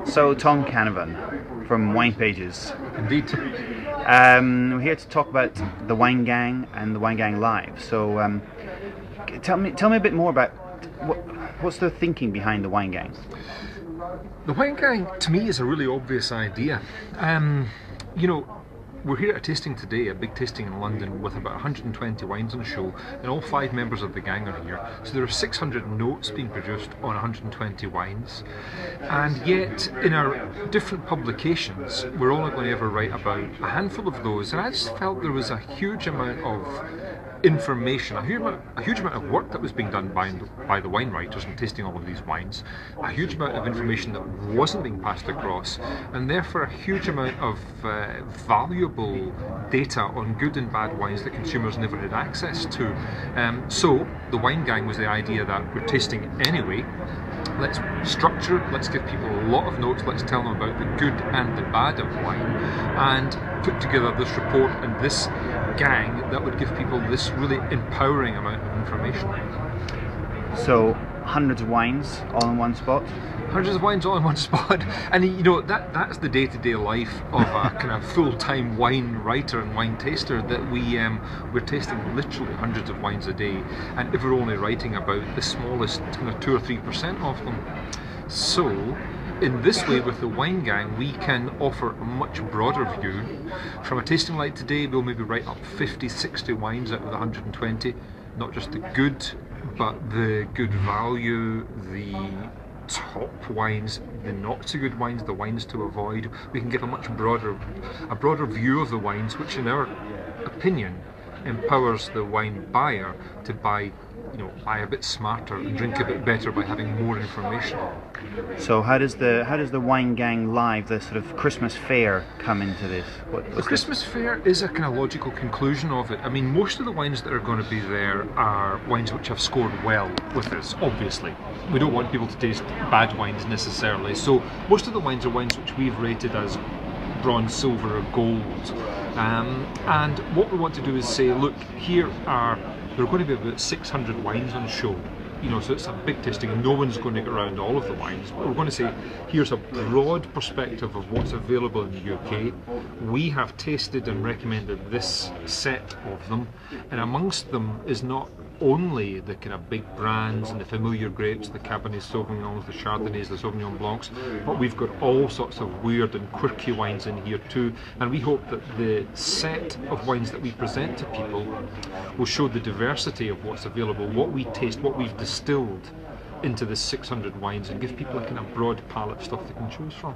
So, Tom Cannavan from Wine Pages. Indeed. We're here to talk about the Wine Gang and the Wine Gang Live. So, tell me a bit more about what's the thinking behind the Wine Gang. The Wine Gang, to me, is a really obvious idea. You know, we're here at a tasting today, a big tasting in London, with about 120 wines on show, and all 5 members of the gang are here. So there are 600 notes being produced on 120 wines, and yet in our different publications, we're only going to ever write about a handful of those. And I just felt there was a huge amount of information, a huge amount of work that was being done by the wine writers and tasting all of these wines, a huge amount of information that wasn't being passed across, and therefore a huge amount of valuable data on good and bad wines that consumers never had access to. So the Wine Gang was the idea that we're tasting anyway. Let's structure it, let's give people a lot of notes, let's tell them about the good and the bad of wine, and put together this report and this gang that would give people this really empowering amount of information. So, hundreds of wines all in one spot? Hundreds of wines all in one spot, and you know, that's the day-to-day life of a kind of full-time wine writer and wine taster, that we're tasting literally hundreds of wines a day, and if we're only writing about the smallest 2 or 3% of them. So in this way, with the Wine Gang, we can offer a much broader view. From a tasting like today, we'll maybe write up 50, 60 wines out of the 120, not just the good, but the good value, the top wines, the not so good wines, the wines to avoid. We can give a much broader view of the wines, which in our opinion empowers the wine buyer to buy a bit smarter and drink a bit better by having more information. So how does the Wine Gang Live, the sort of Christmas fair, come into this? The Christmas fair is a kind of logical conclusion of it. I mean, most of the wines that are going to be there are wines which have scored well with us, obviously. We don't want people to taste bad wines necessarily, so most of the wines are wines which we've rated as bronze, silver or gold. And what we want to do is say, look, there are going to be about 600 wines on show. So it's a big tasting and no one's going to get around all of the wines. But we're going to say, here's a broad perspective of what's available in the UK. We have tasted and recommended this set of them, and amongst them is not only the kind of big brands and the familiar grapes, the Cabernet Sauvignons, the Chardonnays, the Sauvignon Blancs, but we've got all sorts of weird and quirky wines in here too, and we hope that the set of wines that we present to people will show the diversity of what's available, what we taste, what we've distilled into the 600 wines, and give people a kind of broad palette of stuff they can choose from.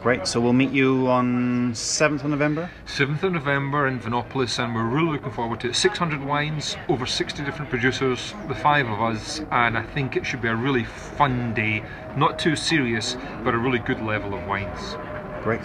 Great, so we'll meet you on 7th of November? 7th of November in Vinopolis, and we're really looking forward to it. 600 wines, over 60 different producers, the 5 of us, and I think it should be a really fun day. Not too serious, but a really good level of wines. Great.